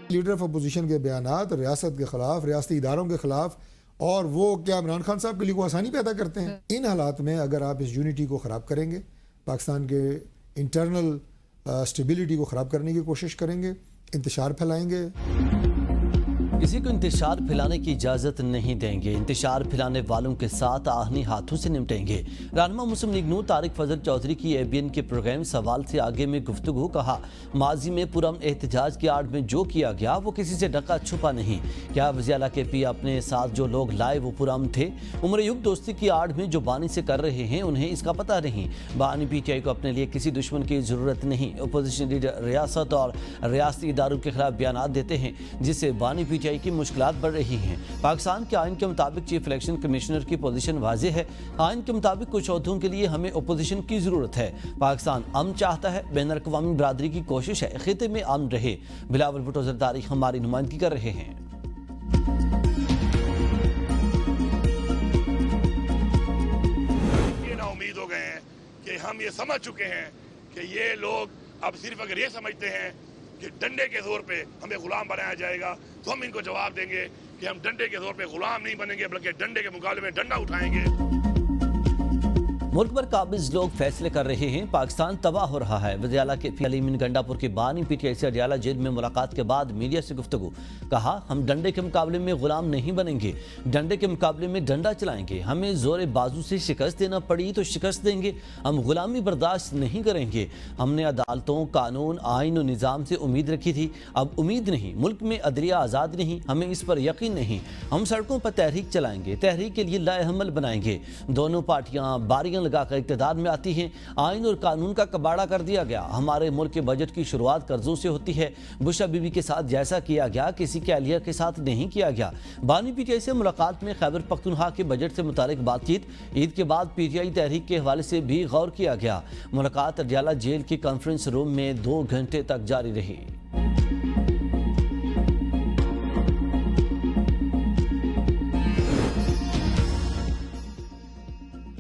Leader of opposition کے بیانات ریاست کے خلاف، ریاستی اداروں کے خلاف، اور وہ کیا عمران خان صاحب کے لیے کوئی آسانی پیدا کرتے ہیں؟ ان حالات میں اگر آپ اس یونٹی کو خراب کریں گے، پاکستان کے انٹرنل اسٹیبلٹی کو خراب کرنے کی کوشش کریں گے، انتشار پھیلائیں گے، کسی کو انتشار پھیلانے کی اجازت نہیں دیں گے، انتشار پھیلانے والوں کے ساتھ آہنی ہاتھوں سے نمٹیں گے۔ رہنما مسلم لیگ نون طارق فضل چودھری کی ABN کے پروگرام سوال سے آگے میں گفتگو، کہا ماضی میں پرامن احتجاج کی آڑ میں جو کیا گیا وہ کسی سے ڈکا چھپا نہیں۔ کیا وزیر اعلیٰ KP اپنے ساتھ جو لوگ لائے وہ پرامن تھے؟ عمر ایوب دوستی کی آڑ میں جو بانی سے کر رہے ہیں انہیں اس کا پتہ نہیں۔ بانی PTI کو اپنے لیے کسی دشمن کی ضرورت نہیں۔ اپوزیشن لیڈر ریاست اور ریاستی اداروں کے خلاف بیانات دیتے ہیں جس سے بانی PTI کی مشکلات بڑھ رہی ہیں۔ پاکستان کے آئین کے مطابق چیف الیکشن کمشنر کی پوزیشن واضح ہے۔ آئین کے مطابق کچھ عہدوں کے لیے ہمیں اپوزیشن کی ضرورت ہے۔ پاکستان امن چاہتا ہے، بین الاقوامی برادری کی کوشش ہے خطے میں امن رہے۔ بلاول بھٹو زرداری ہماری نمائندگی کر رہے ہیں۔ یہ نا امید ہو گئے ہیں کہ ہم یہ سمجھ چکے ہیں کہ یہ لوگ اب صرف اگر یہ سمجھتے ہیں کہ ڈنڈے کے زور پہ ہمیں غلام بنایا جائے گا تو ہم ان کو جواب دیں گے کہ ہم ڈنڈے کے زور پہ غلام نہیں بنیں گے بلکہ ڈنڈے کے مقابلے میں ڈنڈا اٹھائیں گے۔ ملک پر قابض لوگ فیصلے کر رہے ہیں، پاکستان تباہ ہو رہا ہے۔ وزیر اعلیٰ KP علیم گنڈاپور کی بانی PTI سے اڈیالہ جیل میں ملاقات کے بعد میڈیا سے گفتگو، کہا ہم ڈنڈے کے مقابلے میں غلام نہیں بنیں گے، ڈنڈے کے مقابلے میں ڈنڈا چلائیں گے، ہمیں زور بازو سے شکست دینا پڑی تو شکست دیں گے، ہم غلامی برداشت نہیں کریں گے۔ ہم نے عدالتوں، قانون، آئین و نظام سے امید رکھی تھی، اب امید نہیں، ملک میں عدلیہ آزاد نہیں، ہمیں اس پر یقین نہیں۔ ہم سڑکوں پر تحریک چلائیں گے، تحریک کے لیے لائے عمل بنائیں گے۔ دونوں پارٹیاں باریاں لگا کر اقتدار میں آتی ہیں، آئین اور قانون کا کباڑہ کر دیا گیا۔ ہمارے ملک کے بجٹ کی شروعات قرضوں سے ہوتی ہے، بشا بی بی کے ساتھ جیسا کیا گیا کسی کے اہلیہ کے ساتھ نہیں کیا گیا۔ بانی PTI سے ملاقات میں خیبر پختونخوا کے بجٹ سے متعلق بات چیت، عید کے بعد PTI تحریک کے حوالے سے بھی غور کیا گیا۔ ملاقات اڈیالہ جیل کے کانفرنس روم میں 2 گھنٹے تک جاری رہی۔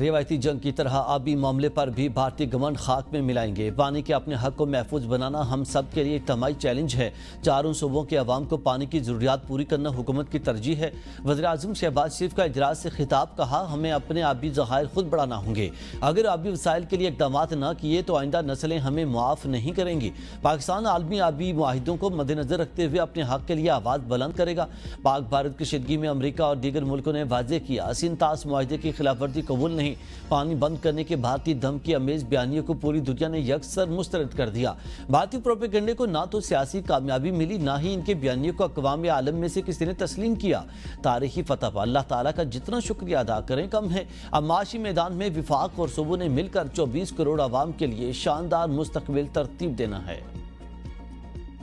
روایتی جنگ کی طرح آبی معاملے پر بھی بھارتی گورنمنٹ خاک میں ملائیں گے۔ پانی کے اپنے حق کو محفوظ بنانا ہم سب کے لیے اجتماعی چیلنج ہے۔ چاروں صوبوں کے عوام کو پانی کی ضروریات پوری کرنا حکومت کی ترجیح ہے۔ وزیر اعظم شہباز شریف کا اجلاس سے خطاب، کہا ہمیں اپنے آبی ذخائر خود بڑھانا ہوں گے، اگر آبی وسائل کے لیے اقدامات نہ کیے تو آئندہ نسلیں ہمیں معاف نہیں کریں گی۔ پاکستان عالمی آبی معاہدوں کو مد نظر رکھتے ہوئے اپنے حق کے لیے آواز بلند کرے گا۔ پاک بھارت کشیدگی میں امریکہ اور دیگر ملکوں نے واضح کیا سنتاس معاہدے کی خلاف ورزی قبول نہیں۔ پانی بند کرنے کے بھارتی دھمکی امیز بیانیے کو پوری دنیا نے یکسر مسترد کر دیا۔ بھارتی پروپیگنڈے کو نہ تو سیاسی کامیابی ملی، نہ ہی ان کے بیانیے کو اقوام عالم میں سے کسی نے تسلیم کیا۔ تاریخی فتح پر اللہ تعالیٰ کا جتنا شکریہ ادا کریں کم ہے۔ اب معاشی میدان میں وفاق اور صوبوں نے مل کر 24 کروڑ عوام کے لیے شاندار مستقبل ترتیب دینا ہے۔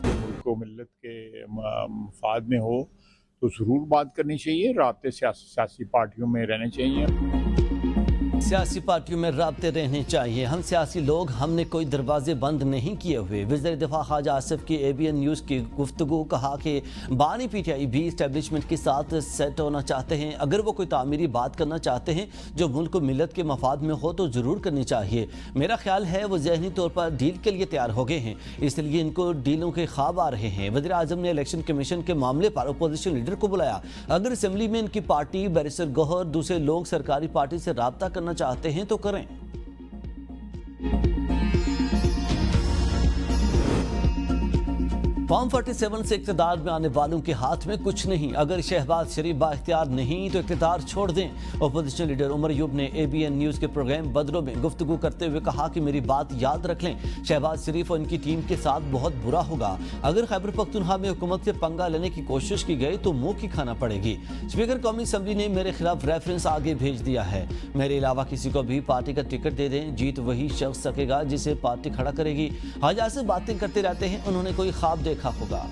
ملک کو ملت کے مفاد میں ہو تو ضرور بات کرنی چاہیے، رابطے سیاسی پارٹیوں میں رہنے چاہیے۔ سیاسی پارٹیوں میں رابطے رہنے چاہیے، ہم سیاسی لوگ، ہم نے کوئی دروازے بند نہیں کیے ہوئے۔ وزیر دفاع خواجہ آصف کی ABN نیوز کی گفتگو، کہا کہ بانی PTI بھی اسٹیبلشمنٹ کے ساتھ سیٹ ہونا چاہتے ہیں، اگر وہ کوئی تعمیری بات کرنا چاہتے ہیں جو ملک و ملت کے مفاد میں ہو تو ضرور کرنی چاہیے۔ میرا خیال ہے وہ ذہنی طور پر ڈیل کے لیے تیار ہو گئے ہیں، اس لیے ان کو ڈیلوں کے خواب آ رہے ہیں۔ وزیر اعظم نے الیکشن کمیشن کے معاملے پر اپوزیشن لیڈر کو بلایا، اگر اسمبلی میں ان کی پارٹی، بیرسٹر گوہر، دوسرے لوگ سرکاری پارٹی سے رابطہ کرنا چاہتے ہیں تو کریں۔ فارم 47 سے اقتدار میں آنے والوں کے ہاتھ میں کچھ نہیں، اگر شہباز شریف با اختیار نہیں تو اقتدار چھوڑ دیں۔ اپوزیشن لیڈر عمر ایوب نے ABN نیوز کے پروگرام بدروں میں گفتگو کرتے ہوئے کہا کہ میری بات یاد رکھ لیں، شہباز شریف اور ان کی ٹیم کے ساتھ بہت برا ہوگا۔ اگر خیبر پختونخوا میں حکومت سے پنگا لینے کی کوشش کی گئی تو منہ کی کھانا پڑے گی۔ اسپیکر قومی اسمبلی نے میرے خلاف ریفرنس آگے بھیج دیا ہے، میرے علاوہ کسی کو بھی پارٹی کا ٹکٹ دے دیں، جیت وہی شخص سکے گا جسے پارٹی کھڑا کرے گی۔ حاجہ سے باتیں کرتے رہتے ہیں، انہوں نے کوئی خواب دیکھا ہوگا۔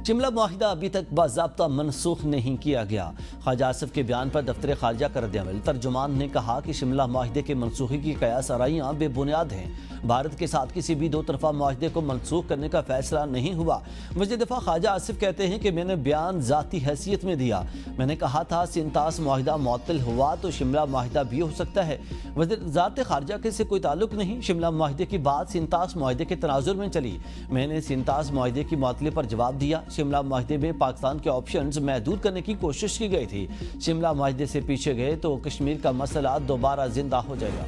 शिमला मुआहिदा अभी तक बाज़ाब्ता मनसूख नहीं किया गया। ख्वाजा आसिफ के बयान पर दफ्तर खारजा का रद्द-ए-अमल। तर्जुमान ने कहा कि शिमला मुआहिदे के मनसूखी की कयास आराइयाँ बेबुनियाद हैं। भारत के साथ किसी भी दो तरफा मुआहिदे को मनसूख करने का फैसला नहीं हुआ। वज़ीर दिफा ख्वाजा आसिफ कहते हैं कि मैंने बयान ज़ाती हैसियत में दिया। मैंने कहा था सिंतास मुआहिदा मुअत्तल हुआ तो शिमला मुआहिदा भी हो सकता है। वज़ारत खारजा के से कोई ताल्लुक नहीं। शिमला मुआहिदे की बात सिंतास मुआहिदे के तनाजुर में चली। मैंने सिंतास मुआहिदे की मुअत्तली पर जवाब दिया। शिमला मुआहिदे में पाकिस्तान के ऑप्शंस महदूद करने की कोशिश की गई थी। शिमला मुआहिदे से पीछे गए तो कश्मीर का मसला दोबारा जिंदा हो जाएगा।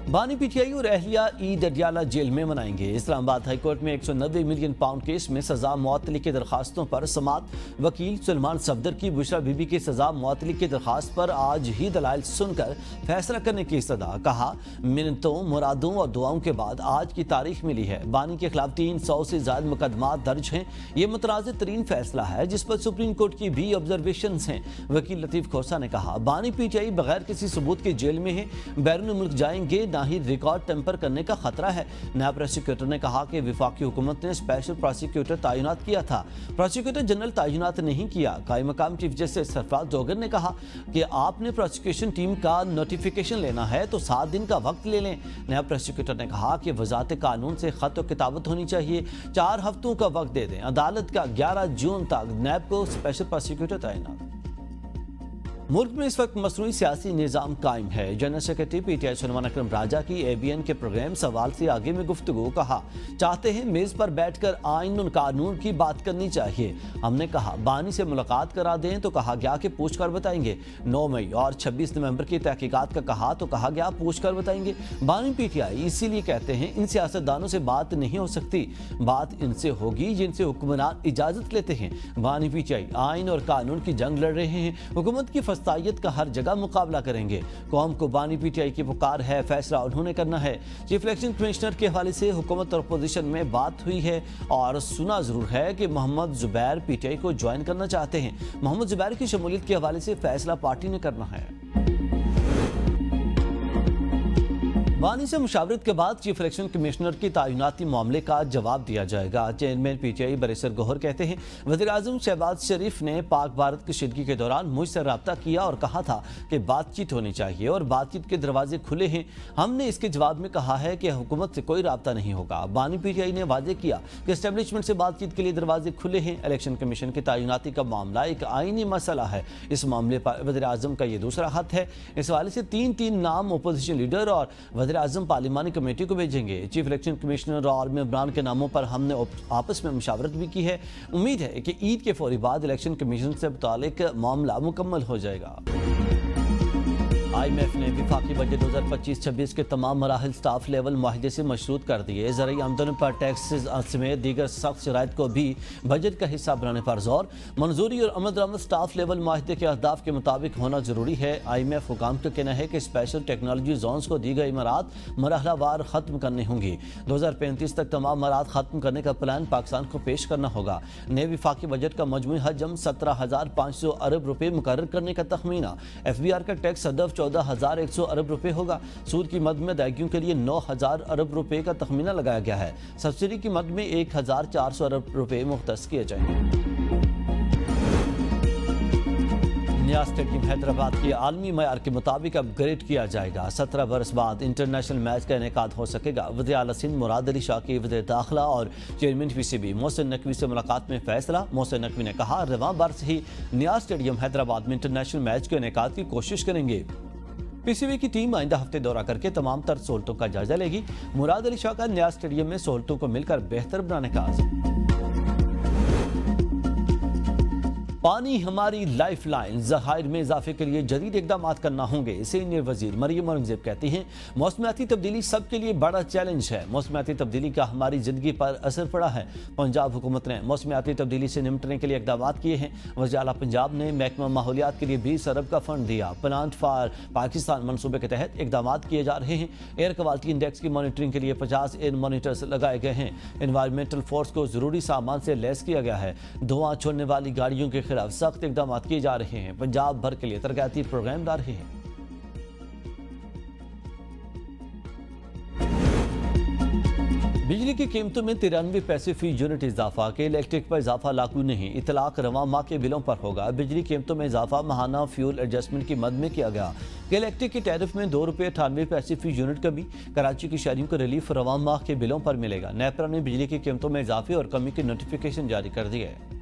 बानी पीटीआई और अहलिया ईद अडियाला जेल में मनाएंगे। इस्लामाबाद हाई कोर्ट में 190 मिलियन पाउंड केस में सजा मुअत्तली की दरखास्तों पर समात। वकील सलमान सफदर की बुशरा बीबी की सजा मुअत्तली की दरखास्त पर आज ही दलाइल सुनकर फैसला करने की सदा। कहा मिन्नतों, मुरादों और दुआओं के बाद आज की तारीख मिली है। बानी के खिलाफ 300 से ज्यादा मुकदमा दर्ज हैं। ये मुतराज़िद तरीन फैसला है जिस पर सुप्रीम कोर्ट की भी ऑब्जर्वेशन हैं। वकील लतीफ खोसा ने कहा बानी पीटीआई बगैर किसी सबूत के जेल में है। बैरून मुल्क जाएंगे ना ही रिकॉर्ड टेम्पर करने का खतरा है। नायब प्रोसिक्यूटर ने कहा कि वफाकी हुकूमत ने स्पेशल प्रोसिक्यूटर तैनात किया था। प्रोसिक्यूटर जनरल तैनात नहीं किया। कायम मकाम चीफ जस्टिस सरफराज जोगर ने कहा कि आपने प्रोसिक्यूशन टीम का नोटिफिकेशन लेना है तो 7 दिन का वक्त ले लें। नायब प्रोसिक्यूटर ने कहा कि वजारत कानून से खत व किताबत होनी चाहिए। 4 हफ्तों का वक्त दे दें। अदालत का 11 जून तक नायब को स्पेशल प्रोसिक्यूटर तैनात। मुल्क में इस वक्त मसनूई सियासी निज़ाम कायम है। जनरल सेक्रेटरी पीटीआई सलमान अकरम राजा की एबीएन के प्रोग्राम सवाल से आगे में गुफ्तगू। कहा चाहते हैं मेज़ पर बैठकर आइन और कानून की बात करनी चाहिए। हमने कहा बानी से मुलाकात करा दें तो कहा गया कि पूछ कर बताएंगे। 9 मई और 26 नवंबर की तहकीकात का कहा तो कहा गया पूछ कर बताएंगे। बानी पीटीआई इसीलिए कहते हैं इन सियासतदानों से बात नहीं हो सकती। बात इनसे होगी जिनसे हुक्मरान इजाज़त लेते हैं। बानी पीटीआई आइन और कानून की जंग लड़ रहे हैं। हुकूमत की फस्तायत का हर जगह मुकाबला करेंगे। कौम को बानी पीटीआई की पुकार है, फैसला उन्होंने करना है। चीफ इलेक्शन कमिश्नर के हवाले से हुकूमत और अपोजिशन में बात हुई है और सुना जरूर है कि मोहम्मद जुबैर पीटीआई को ज्वाइन करना चाहते हैं। मोहम्मद जुबैर की शमूलियत के हवाले से फैसला पार्टी ने करना है। बानी से मुशावरत के बाद चीफ इलेक्शन कमिश्नर की तैनाती मामले का जवाब दिया जाएगा। चेयरमैन पीटीआई बरिसर गौहर कहते हैं वज़ीर आज़म शहबाज शरीफ ने पाक भारत कशीदगी के दौरान मुझसे रब्ता किया और कहा था कि बातचीत होनी चाहिए और बातचीत के दरवाजे खुले हैं। हमने इसके जवाब में कहा है कि हुकूमत से कोई रब्ता नहीं होगा। बानी पीटीआई ने वादे किया कि एस्टेब्लिशमेंट से बातचीत के लिए दरवाजे खुले हैं। इलेक्शन कमीशन की तैनाती का मामला एक आईनी मसला है। इस मामले पर वज़ीर आज़म का ये दूसरा खत है। इस हवाले से 3 नाम अपोजिशन लीडर और वज़ीर आज़म पार्लिमानी कमेटी को भेजेंगे। चीफ इलेक्शन कमिश्नर और मेंबरान के नामों पर हमने आपस में मुशावरत भी की है। उम्मीद है कि ईद के फौरी बाद इलेक्शन कमीशन से मुतालिक मामला मुकम्मल हो जाएगा। IMF ने वफाकी बजट 2025-26 के तमाम मराहिल स्टाफ लेवल मुआहदे से मशरूत कर दिए। ज़रूरी आमदनी पर टैक्स समेत दीगर सख्त शराइत को भी बजट का हिस्सा बनाने पर जोर। मंजूरी और अमल दरामद स्टाफ लेवल मुआहदे के अहदाफ के मुताबिक होना जरूरी है। IMF हुकाम का कहना है कि स्पेशल टेक्नोलॉजी जोन्स को दी गई इमारात मरहलावार ख़त्म करनी होंगी। 2035 तक तमाम इमारात ख़त्म करने का प्लान पाकिस्तान को पेश करना होगा। नए वफाकी बजट का मजमूई हजम 17,500 अरब रुपये मुकर्रर करने का तखमीना। FBR का टैक्स हदफ 14,100 अरब रुपए होगा। सूद की मद में अदायगियों के लिए 9,000 अरब रुपए का तखमीना लगाया गया है। सब्सिडी की मद में 1,400 अरब रुपए मुख्तस किए जाएंगे। नया स्टेडियम हैदराबाद की आलमी मयार के मुताबिक अपग्रेड किया जाएगा। 17 बरस बाद इंटरनेशनल मैच का इनेकाद हो सकेगा। वज़ीर आला सिंध मुराद अली शाह की वज़ीर दाखिला और चेयरमैन PCB मोहसिन नकवी से मुलाकात में फैसला। मोहसिन नकवी ने कहा रवां बरस ही नया स्टेडियम हैदराबाद में इंटरनेशनल मैच के इनेकाद की कोशिश करेंगे। PCB की टीम आइंदा हफ्ते दौरा करके तमाम तर सहूलतों का जायजा लेगी। मुराद अली शाह का नया स्टेडियम में सहूलतों को मिलकर बेहतर बनाने का आज़म। पानी हमारी लाइफ लाइन, ज़खायर में इजाफे के लिए जदीद इकदाम करना होंगे। सीनियर वजीर मरियम औरंगजेब कहती हैं मौसमियाती तब्दीली सबके लिए बड़ा चैलेंज है। मौसमियाती तब्दीली का हमारी ज़िंदगी पर असर पड़ा है। पंजाब हुकूमत ने मौसमियाती तब्दीली से निपटने के लिए इकदाम किए हैं। वज़ीर आला पंजाब ने महकमा माहौलियात के लिए 20 अरब का फंड दिया। प्लांट फॉर पाकिस्तान मनसूबे के तहत इकदाम किए जा रहे हैं। एयर क्वालिटी इंडेक्स की मॉनिटरिंग के लिए 50 एयर मॉनिटर्स लगाए गए हैं। एनवायरमेंटल फोर्स को ज़रूरी सामान से लैस किया गया है। धुआं छोड़ने वाली गाड़ियों के खिलाफ सख्त इकदाम किए जा रहे हैं। पंजाब भर के लिए तरक्याती प्रोग्राम ला रहे हैं। बिजली की कीमतों में 93 पैसे फी यूनिट इजाफा के इलेक्ट्रिक पर इजाफा लागू नहीं, इतलाक रवां माह के बिलों पर होगा। बिजली कीमतों में इजाफा माहाना फ्यूल एडजस्टमेंट की मद में किया गया कि इलेक्ट्रिक की टैरिफ में ₹2.98 फी यूनिट कमी। कराची के शहरियों को रिलीफ रवां माह के बिलों पर मिलेगा। नेपरा ने बिजली की कीमतों में इजाफे और कमी की नोटिफिकेशन जारी कर दी है।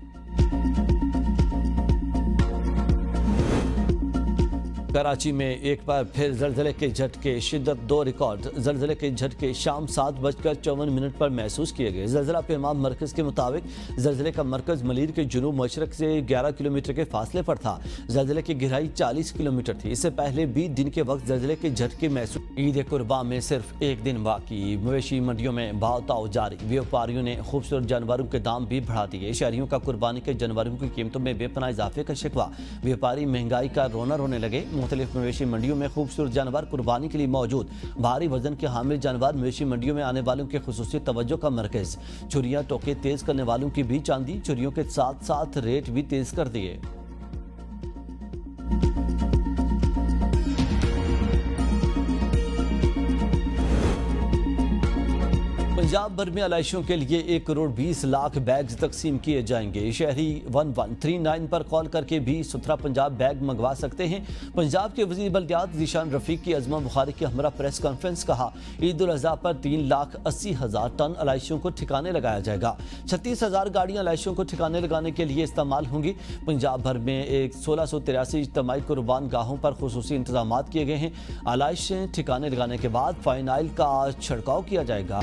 कराची में एक बार फिर जलजले के झटके, शिद्दत 2 रिकॉर्ड। जलजले के झटके शाम 7:54 पर महसूस किए गए। जलजला पेमाम मरकज के मुताबिक जलजले का मरकज मलीर के जुनूब मशरक से 11 किलोमीटर के फासले पर था। जलजले की गहराई 40 किलोमीटर थी। इससे पहले भी दिन के वक्त जलजले के झटके महसूस। ईद कुर्बान में सिर्फ एक दिन बाकी, मवेशी मंडियों में भाव ताव जारी। व्यापारियों ने खूबसूरत जानवरों के दाम भी बढ़ा दिए। शहरियों का कुर्बानी के जानवरों की कीमतों में बेपनाह इजाफे का शिकवा। व्यापारी महंगाई का रोना रोने लगे। मुख्तलिफ मवेशी मंडियों में खूबसूरत जानवर कुर्बानी के लिए मौजूद। भारी वजन के हामिल जानवर मवेशी मंडियों में आने वालों के खुसूसी तवज्जो का मरकज। चुरियां टोके तेज करने वालों की भी चांदी। चुरियों के साथ साथ रेट भी तेज कर दिए। पंजाब भर में आलाइशों के लिए 1,20,00,000 बैग्स तकसीम किए जाएंगे। शहरी 1139 पर कॉल करके भी सुथरा पंजाब बैग मंगवा सकते हैं। पंजाब के वज़ीर बल्दियात ज़ीशान रफ़ीक की अज़मा बुखारी की हमरा प्रेस कॉन्फ्रेंस कहा, ईद उल अज़हा पर 3,80,000 टन आलाइशों को ठिकाने लगाया जाएगा। 36,000 गाड़ियाँ आलाइशों को ठिकाने लगाने के लिए इस्तेमाल होंगी। पंजाब भर में 1683 इज्तिमाई कुर्बान गाहों पर खुसूसी इंतजामात किए गए हैं। आलाइशें ठिकाने लगाने के बाद फाइनाइल का छिड़काव किया जाएगा।